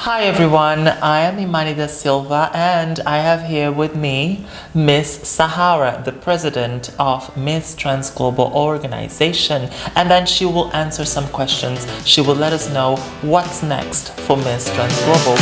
Hi everyone, I am Imani da Silva and I have here with me Miss Sahara, the president of Miss Trans Global Organization, and then she will answer some questions. She will let us know what's next for Miss Trans Global.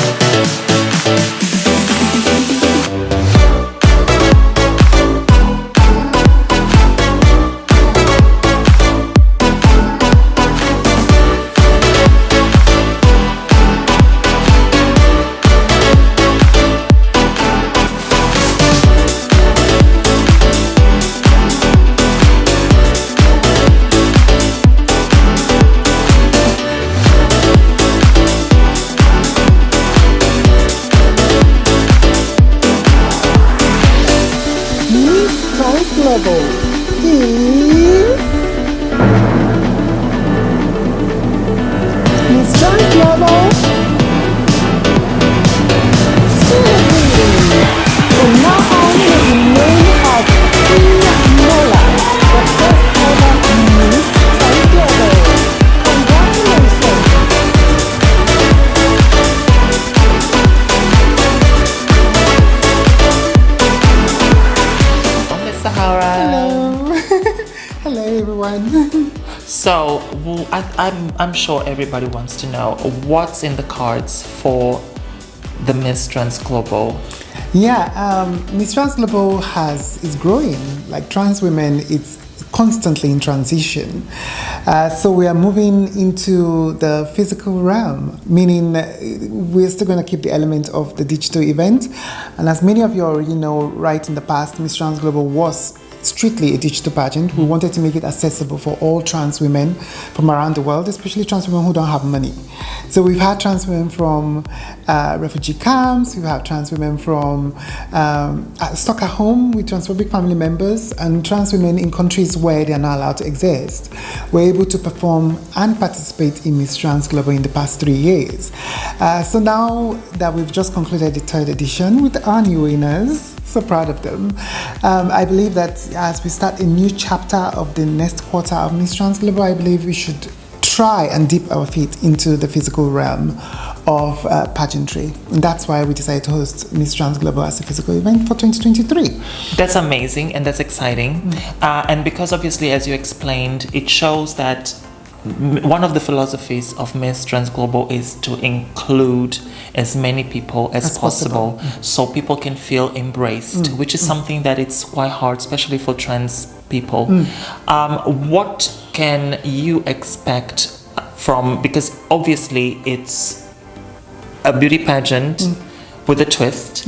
Global is Miss Trans Global celebrating from now on with the name of Mola, the first ever Miss Trans Global. Congratulations! Sahara. Hello. Hello everyone. So I'm sure everybody wants to know what's in the cards for the Miss Trans Global. Yeah, Miss Trans Global is growing. Like trans women, it's constantly in transition. So we are moving into the physical realm, meaning we're still going to keep the element of the digital event. And as many of you already know, right in the past, Miss Trans Global was strictly a digital pageant. We wanted to make it accessible for all trans women from around the world, especially trans women who don't have money. So we've had trans women from refugee camps, we've had trans women from stuck at home with transphobic family members, and trans women in countries where they are not allowed to exist. We're able to perform and participate in Miss Trans Global in the past 3 years. So now that we've just concluded the 3rd edition with our new winners, so proud of them. I believe that as we start a new chapter of the next quarter of Miss Trans Global, I believe we should try and dip our feet into the physical realm of pageantry. And that's why we decided to host Miss Trans Global as a physical event for 2023. That's amazing and that's exciting. And because obviously, as you explained, it shows that one of the philosophies of Miss Trans Global is to include as many people as possible. So people can feel embraced, which is something that it's quite hard, especially for trans people. What can you expect from, because obviously it's a beauty pageant with a twist,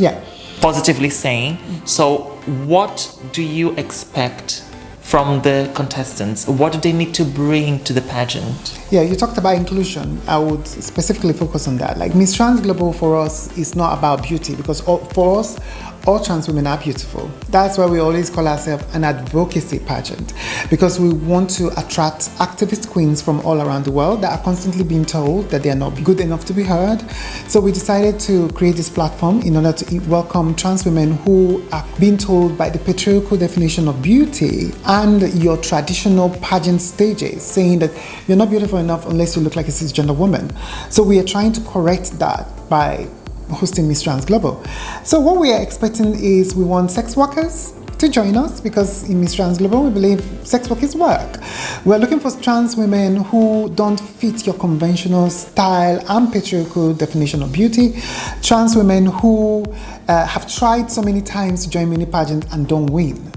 positively saying. So what do you expect from the contestants? What do they need to bring to the pageant? Yeah, you talked about inclusion. I would specifically focus on that. Like Miss Trans Global for us is not about beauty, because for us, all trans women are beautiful. That's why we always call ourselves an advocacy pageant, because we want to attract activist queens from all around the world that are constantly being told that they are not good enough to be heard. So we decided to create this platform in order to welcome trans women who are being told by the patriarchal definition of beauty and your traditional pageant stages, saying that you're not beautiful enough unless you look like a cisgender woman. So we are trying to correct that by hosting Miss Trans Global. So what we are expecting is we want sex workers to join us, because in Miss Trans Global we believe sex work is work. We're looking for trans women who don't fit your conventional style and patriarchal definition of beauty, trans women who have tried so many times to join mini pageant and don't win.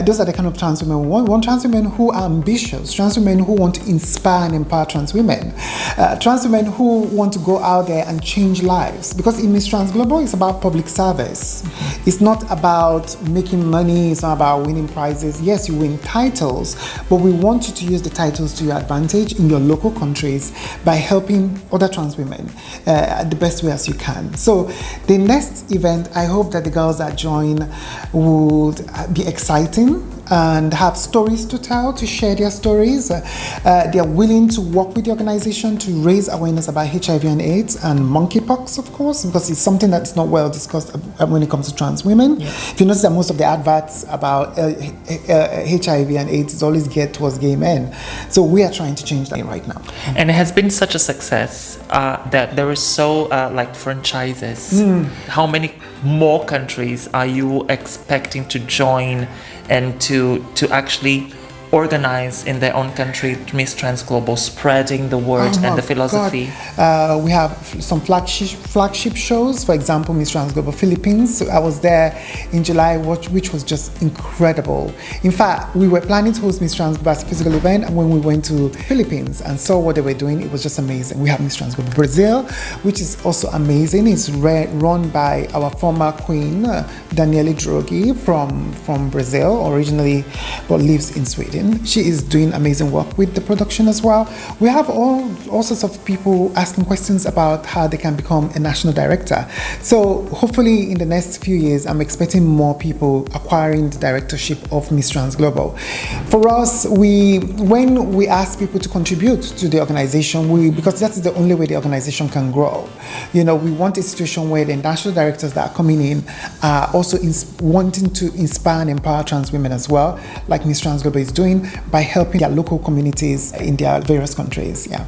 Those are the kind of trans women we want. We want trans women who are ambitious, trans women who want to inspire and empower trans women, trans women who want to go out there and change lives. Because in Miss Trans Global, it's about public service. It's not about making money, it's not about winning prizes. Yes, you win titles, but we want you to use the titles to your advantage in your local countries by helping other trans women the best way as you can. So the next event, I hope that the girls that join would be exciting. and have stories to tell, to share their stories. They are willing to work with the organization to raise awareness about HIV and AIDS and monkeypox, of course, because it's something that's not well discussed when it comes to trans women. Yeah. If you notice that most of the adverts about HIV and AIDS is always geared towards gay men. So we are trying to change that right now. And it has been such a success that there is so like franchises. How many more countries are you expecting to join and to actually organize in their own country Miss Trans Global, spreading the word and the philosophy? We have some flagship shows. For example, Miss Trans Global Philippines. I was there in July, which was just incredible. In fact, we were planning to host Miss Trans Global as a physical event, and when we went to Philippines and saw what they were doing, it was just amazing. We have Miss Trans Global Brazil, which is also amazing. It's run by our former queen, Daniele Drogi from Brazil, originally, but lives in Sweden. She is doing amazing work with the production as well. We have all sorts of people asking questions about how they can become a national director. So hopefully in the next few years, I'm expecting more people acquiring the directorship of Miss Trans Global. For us, when we ask people to contribute to the organization, because that's the only way the organization can grow. We want a situation where the national directors that are coming in are also wanting to inspire and empower trans women as well, like Miss Trans Global is doing, by helping their local communities in their various countries. Yeah.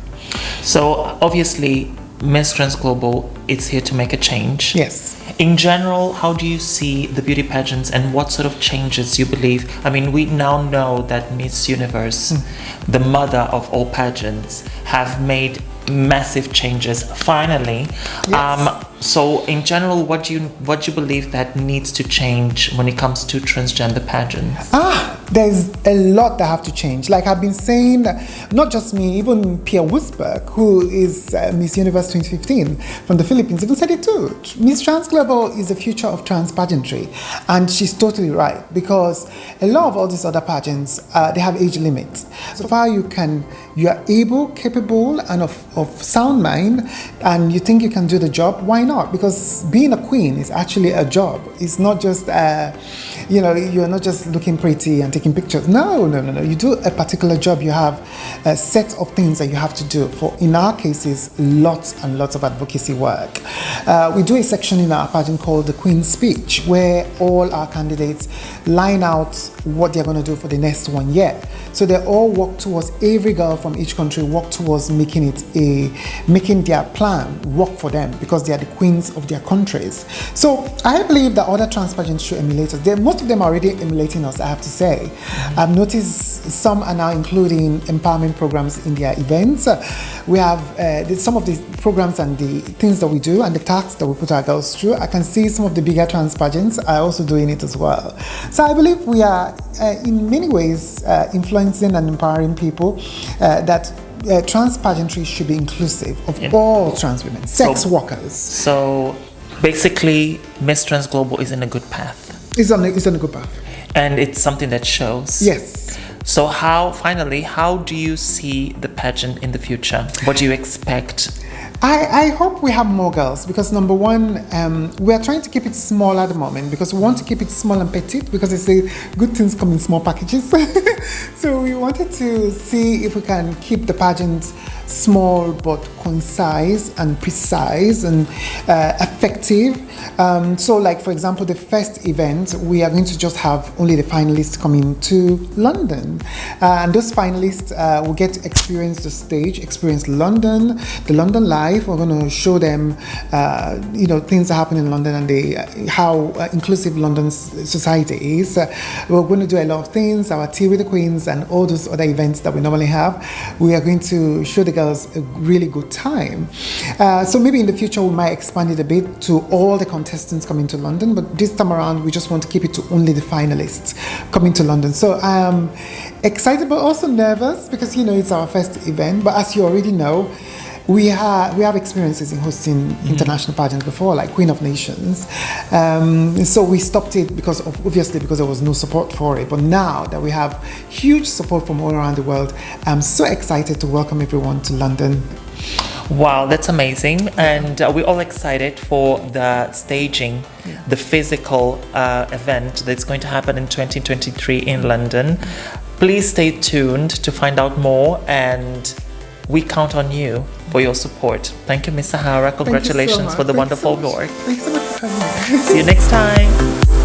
So obviously, Miss Trans Global is here to make a change. Yes. In general, how do you see the beauty pageants and what sort of changes you believe? I mean, we now know that Miss Universe, the mother of all pageants, have made massive changes finally. Yes. So in general, what do you believe that needs to change when it comes to transgender pageants? There's a lot that have to change. Like I've been saying, not just me, even Pierre Wusberg, who is Miss Universe 2015 from the Philippines, even said it too. Miss Trans Global is the future of trans pageantry. And she's totally right, because a lot of all these other pageants, they have age limits. So far you are able, capable, and of sound mind, and you think you can do the job, why not? Because being a queen is actually a job. It's not just, you're not just looking pretty and taking pictures. No. You do a particular job. You have a set of things that you have to do. For, in our cases, lots and lots of advocacy work. We do a section in our pageant called the Queen's Speech, where all our candidates line out what they're going to do for the next 1 year. So they all work towards, every girl from each country work towards making their plan work for them, because they are the queens of their countries. So I believe that other trans pageants should emulate us. Most of them are already emulating us, I have to say. I've noticed some are now including empowerment programs in their events. We have some of the programs and the things that we do and the tasks that we put our girls through. I can see some of the bigger trans pageants are also doing it as well. So I believe we are in many ways influencing and empowering people that trans pageantry should be inclusive of all trans women, sex workers. So basically, Miss Trans Global is in a good path. It's on a good path. And it's something that shows. Yes. So how do you see the pageant in the future? What do you expect? I hope we have more girls, because number one, we are trying to keep it small at the moment, because we want to keep it small and petite, because they say good things come in small packages. So we wanted to see if we can keep the pageant small but concise and precise and effective. So like, for example, the first event, we are going to just have only the finalists coming to London. And those finalists will get to experience the stage, experience London, the London life. We're going to show them, things that happen in London and how inclusive London's society is. We're going to do a lot of things, our Tea with the Queens and all those other events that we normally have. We are going to show the girls a really good time. So maybe in the future we might expand it a bit to all the contestants coming to London, but this time around we just want to keep it to only the finalists coming to London. So I am excited but also nervous, because it's our first event, but as you already know, we have experiences in hosting international pageants before, like Queen of Nations. So we stopped it because there was no support for it. But now that we have huge support from all around the world, I'm so excited to welcome everyone to London. Wow, that's amazing. And we're all excited for the staging, the physical event that's going to happen in 2023 in London. Please stay tuned to find out more, and we count on you for your support. Thank you, Miss Sahara. Congratulations for the wonderful work. Thanks so much for having me. See you next time.